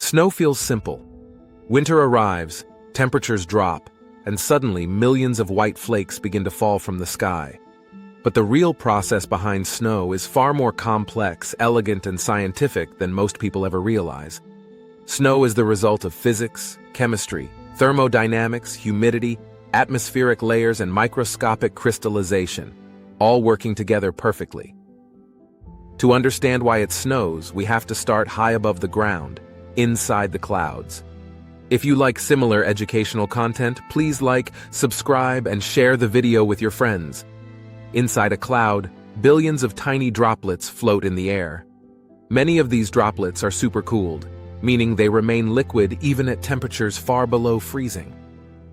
Snow feels simple. Winter arrives, temperatures drop, and suddenly millions of white flakes begin to fall from the sky. But the real process behind snow is far more complex, elegant, and scientific than most people ever realize. Snow is the result of physics, chemistry, thermodynamics, humidity, atmospheric layers, and microscopic crystallization, all working together perfectly. To understand why it snows, we have to start high above the ground, inside the clouds. If you like similar educational content, please like, subscribe, and share the video with your friends. Inside a cloud, billions of tiny droplets float in the air. Many of these droplets are supercooled, meaning they remain liquid even at temperatures far below freezing.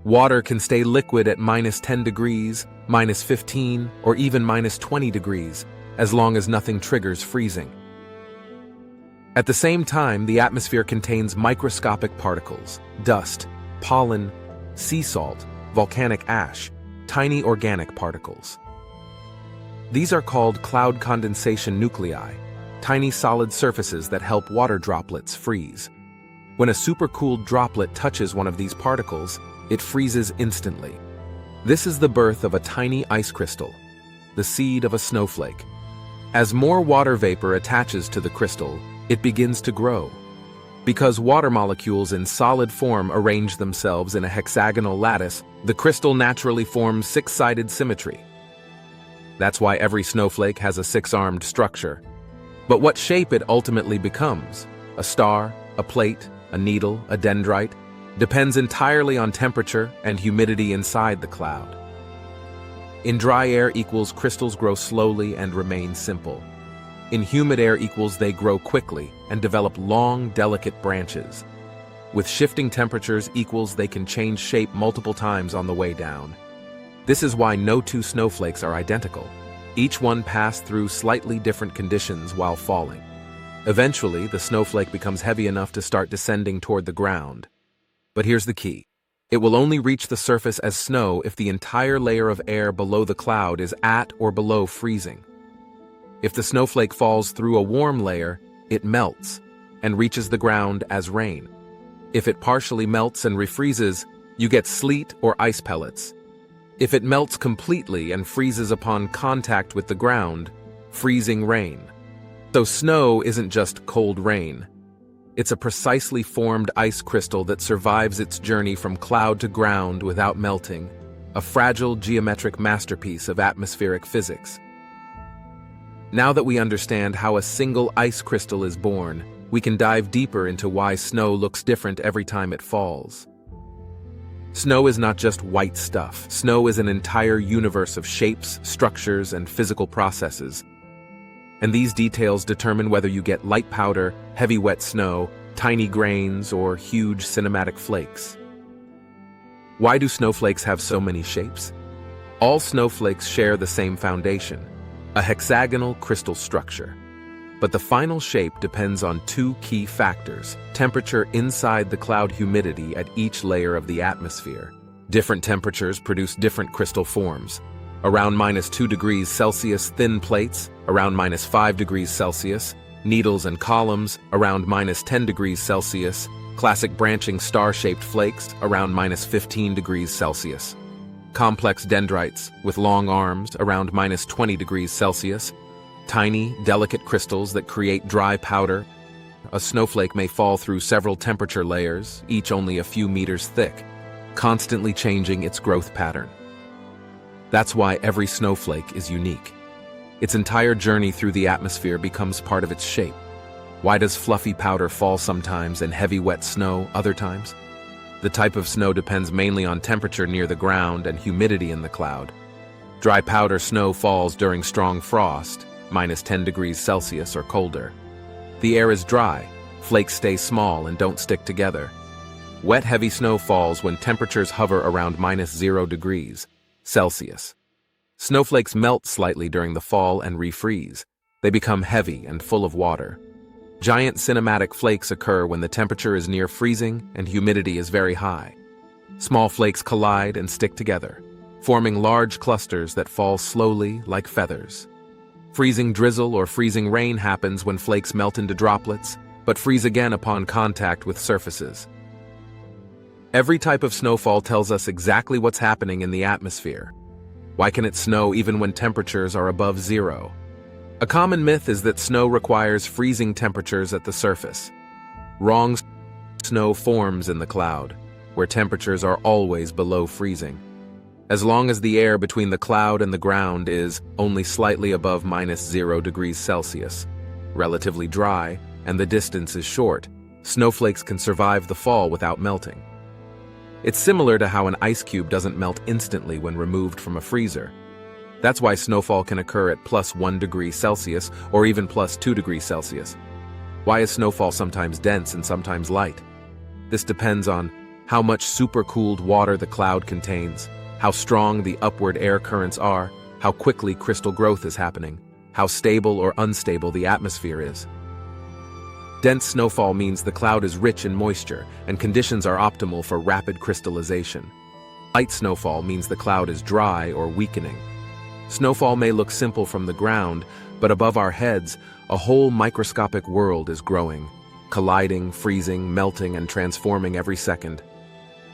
Water can stay liquid at -10 degrees, -15, or even -20 degrees, as long as nothing triggers freezing. At the same time, the atmosphere contains microscopic particles, dust, pollen, sea salt, volcanic ash, tiny organic particles. These are called cloud condensation nuclei, tiny solid surfaces that help water droplets freeze. When a supercooled droplet touches one of these particles, it freezes instantly. This is the birth of a tiny ice crystal, the seed of a snowflake. As more water vapor attaches to the crystal, it begins to grow. Because water molecules in solid form arrange themselves in a hexagonal lattice, the crystal naturally forms six-sided symmetry. That's why every snowflake has a six-armed structure. But what shape it ultimately becomes, a star, a plate, a needle, a dendrite, depends entirely on temperature and humidity inside the cloud. In dry air equals crystals grow slowly and remain simple. In humid air equals they grow quickly and develop long, delicate branches. With shifting temperatures equals they can change shape multiple times on the way down. This is why no two snowflakes are identical. Each one passed through slightly different conditions while falling. Eventually, the snowflake becomes heavy enough to start descending toward the ground. But here's the key. It will only reach the surface as snow if the entire layer of air below the cloud is at or below freezing. If the snowflake falls through a warm layer, it melts and reaches the ground as rain. If it partially melts and refreezes, you get sleet or ice pellets. If it melts completely and freezes upon contact with the ground, freezing rain. So snow isn't just cold rain. It's a precisely formed ice crystal that survives its journey from cloud to ground without melting, a fragile geometric masterpiece of atmospheric physics. Now that we understand how a single ice crystal is born, we can dive deeper into why snow looks different every time it falls. Snow is not just white stuff. Snow is an entire universe of shapes, structures, and physical processes. And these details determine whether you get light powder, heavy wet snow, tiny grains, or huge cinematic flakes. Why do snowflakes have so many shapes? All snowflakes share the same foundation, a hexagonal crystal structure. But the final shape depends on two key factors: temperature inside the cloud, humidity at each layer of the atmosphere. Different temperatures produce different crystal forms. Around -2 degrees Celsius, thin plates; around -5 degrees Celsius, needles and columns; around -10 degrees Celsius, classic branching star-shaped flakes; around -15 degrees Celsius. Complex dendrites, with long arms, around -20 degrees Celsius. Tiny, delicate crystals that create dry powder. A snowflake may fall through several temperature layers, each only a few meters thick, constantly changing its growth pattern. That's why every snowflake is unique. Its entire journey through the atmosphere becomes part of its shape. Why does fluffy powder fall sometimes and heavy wet snow other times? The type of snow depends mainly on temperature near the ground and humidity in the cloud. Dry powder snow falls during strong frost, -10 degrees Celsius or colder. The air is dry, flakes stay small and don't stick together. Wet, heavy snow falls when temperatures hover around -0 degrees Celsius. Snowflakes melt slightly during the fall and refreeze. They become heavy and full of water. Giant cinematic flakes occur when the temperature is near freezing and humidity is very high. Small flakes collide and stick together, forming large clusters that fall slowly like feathers. Freezing drizzle or freezing rain happens when flakes melt into droplets, but freeze again upon contact with surfaces. Every type of snowfall tells us exactly what's happening in the atmosphere. Why can it snow even when temperatures are above zero? A common myth is that snow requires freezing temperatures at the surface. Wrong. Snow forms in the cloud, where temperatures are always below freezing. As long as the air between the cloud and the ground is only slightly above -0°C, relatively dry, and the distance is short, snowflakes can survive the fall without melting. It's similar to how an ice cube doesn't melt instantly when removed from a freezer. That's why snowfall can occur at +1°C or even +2°C. Why is snowfall sometimes dense and sometimes light? This depends on how much supercooled water the cloud contains, how strong the upward air currents are, how quickly crystal growth is happening, how stable or unstable the atmosphere is. Dense snowfall means the cloud is rich in moisture and conditions are optimal for rapid crystallization. Light snowfall means the cloud is dry or weakening. Snowfall may look simple from the ground, but above our heads, a whole microscopic world is growing, colliding, freezing, melting, and transforming every second.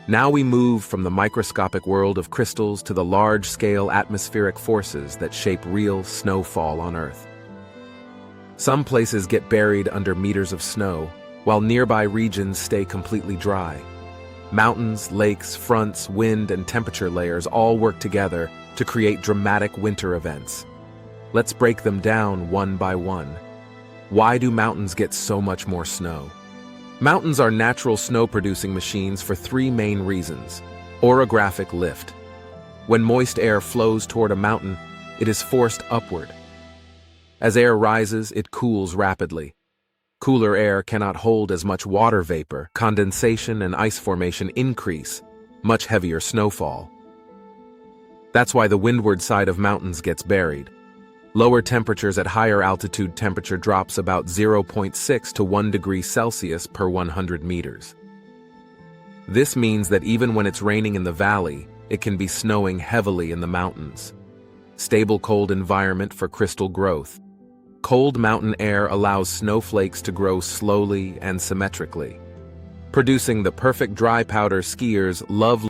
Now we move from the microscopic world of crystals to the large-scale atmospheric forces that shape real snowfall on Earth. Some places get buried under meters of snow, while nearby regions stay completely dry. Mountains, lakes, fronts, wind, and temperature layers all work together to create dramatic winter events. Let's break them down one by one. Why do mountains get so much more snow? Mountains are natural snow-producing machines for three main reasons. Orographic lift. When moist air flows toward a mountain, it is forced upward. As air rises, it cools rapidly. Cooler air cannot hold as much water vapor. Condensation and ice formation increase, much heavier snowfall. That's why the windward side of mountains gets buried. Lower temperatures at higher altitude temperature drops about 0.6 to 1°C per 100 meters. This means that even when it's raining in the valley, it can be snowing heavily in the mountains. Stable cold environment for crystal growth. Cold mountain air allows snowflakes to grow slowly and symmetrically, producing the perfect dry powder skiers love.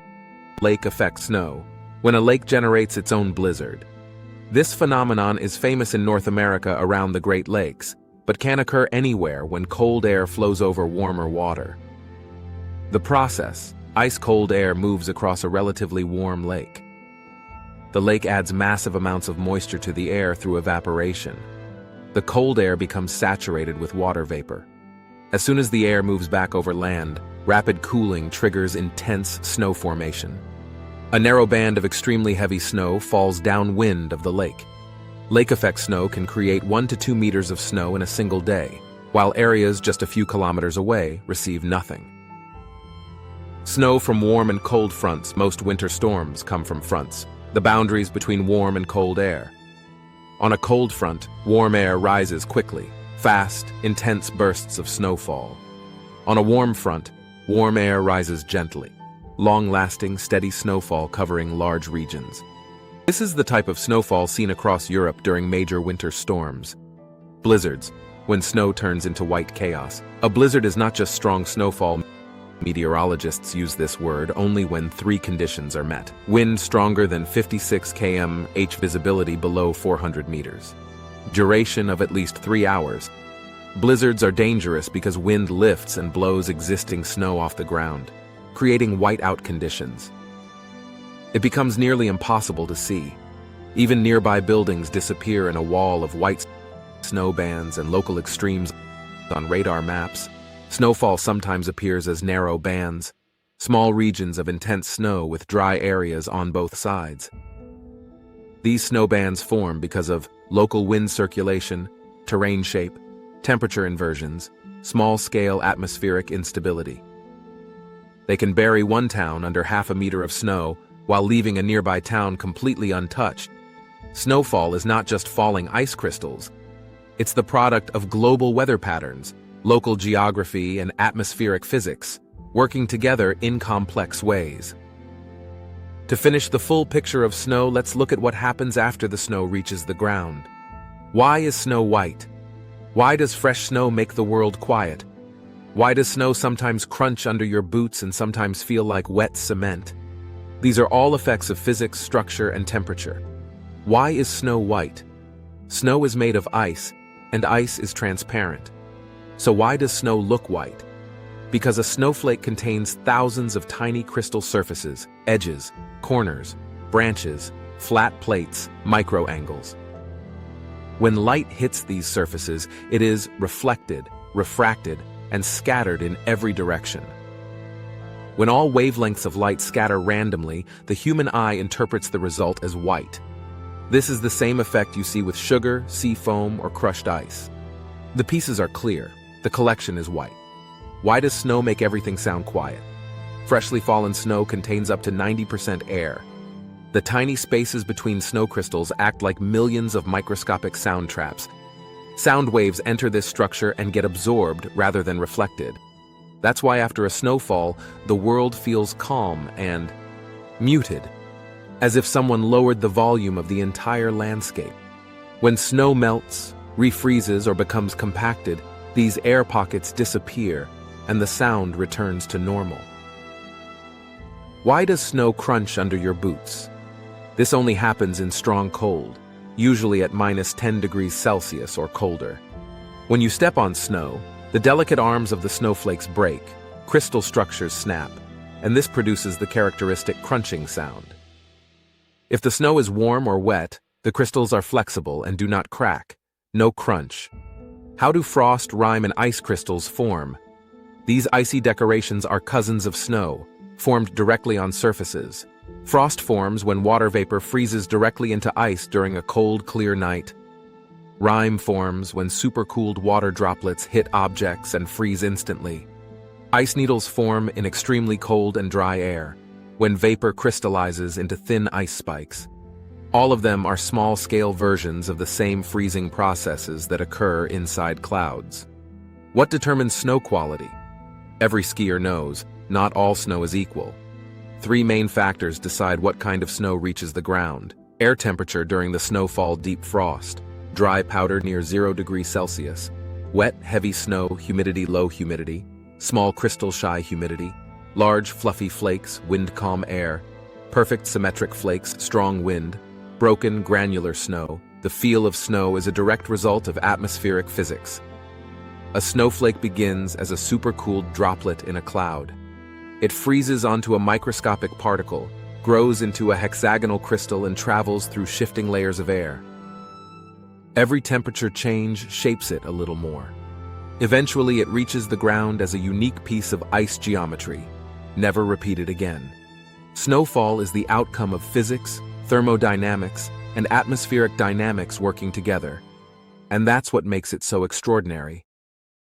Lake effect snow, when a lake generates its own blizzard. This phenomenon is famous in North America around the Great Lakes, but can occur anywhere when cold air flows over warmer water. The process: ice-cold air moves across a relatively warm lake. The lake adds massive amounts of moisture to the air through evaporation. The cold air becomes saturated with water vapor. As soon as the air moves back over land, rapid cooling triggers intense snow formation. A narrow band of extremely heavy snow falls downwind of the lake. Lake effect snow can create 1 to 2 meters of snow in a single day, while areas just a few kilometers away receive nothing. Snow from warm and cold fronts. Most winter storms come from fronts, the boundaries between warm and cold air. On a cold front, warm air rises quickly, fast, intense bursts of snowfall. On a warm front, warm air rises gently, long-lasting, steady snowfall covering large regions. This is the type of snowfall seen across Europe during major winter storms. Blizzards, when snow turns into white chaos. A blizzard is not just strong snowfall. Meteorologists use this word only when three conditions are met. Wind stronger than 56 km/h, visibility below 400 meters. Duration of at least 3 hours. Blizzards are dangerous because wind lifts and blows existing snow off the ground, creating whiteout conditions. It becomes nearly impossible to see. Even nearby buildings disappear in a wall of white snow bands and local extremes on radar maps. Snowfall sometimes appears as narrow bands, small regions of intense snow with dry areas on both sides. These snow bands form because of local wind circulation, terrain shape, temperature inversions, small-scale atmospheric instability. They can bury one town under half a meter of snow while leaving a nearby town completely untouched. Snowfall is not just falling ice crystals. It's the product of global weather patterns, local geography, and atmospheric physics, working together in complex ways. To finish the full picture of snow, let's look at what happens after the snow reaches the ground. Why is snow white? Why does fresh snow make the world quiet? Why does snow sometimes crunch under your boots and sometimes feel like wet cement? These are all effects of physics, structure, and temperature. Why is snow white? Snow is made of ice, and ice is transparent. So why does snow look white? Because a snowflake contains thousands of tiny crystal surfaces, edges, corners, branches, flat plates, micro-angles. When light hits these surfaces, it is reflected, refracted, and scattered in every direction. When all wavelengths of light scatter randomly, the human eye interprets the result as white. This is the same effect you see with sugar, sea foam, or crushed ice. The pieces are clear. The collection is white. Why does snow make everything sound quiet? Freshly fallen snow contains up to 90% air. The tiny spaces between snow crystals act like millions of microscopic sound traps. Sound waves enter this structure and get absorbed rather than reflected. That's why after a snowfall, the world feels calm and muted, as if someone lowered the volume of the entire landscape. When snow melts, refreezes, or becomes compacted, these air pockets disappear and the sound returns to normal. Why does snow crunch under your boots? This only happens in strong cold, usually at -10 degrees Celsius or colder. When you step on snow, the delicate arms of the snowflakes break, crystal structures snap, and this produces the characteristic crunching sound. If the snow is warm or wet, the crystals are flexible and do not crack. No crunch. How do frost, rime, and ice crystals form? These icy decorations are cousins of snow, formed directly on surfaces. Frost forms when water vapor freezes directly into ice during a cold, clear night. Rime forms when supercooled water droplets hit objects and freeze instantly. Ice needles form in extremely cold and dry air, when vapor crystallizes into thin ice spikes. All of them are small-scale versions of the same freezing processes that occur inside clouds. What determines snow quality? Every skier knows, not all snow is equal. 3 main factors decide what kind of snow reaches the ground: air temperature during the snowfall, deep frost; dry powder near 0 degrees Celsius; wet, heavy snow, humidity, low humidity; small crystal shy humidity; large, fluffy flakes, wind calm air; perfect symmetric flakes, strong wind; broken, granular snow. The feel of snow is a direct result of atmospheric physics. A snowflake begins as a supercooled droplet in a cloud. It freezes onto a microscopic particle, grows into a hexagonal crystal, and travels through shifting layers of air. Every temperature change shapes it a little more. Eventually, it reaches the ground as a unique piece of ice geometry, never repeated again. Snowfall is the outcome of physics, thermodynamics, and atmospheric dynamics working together. And that's what makes it so extraordinary.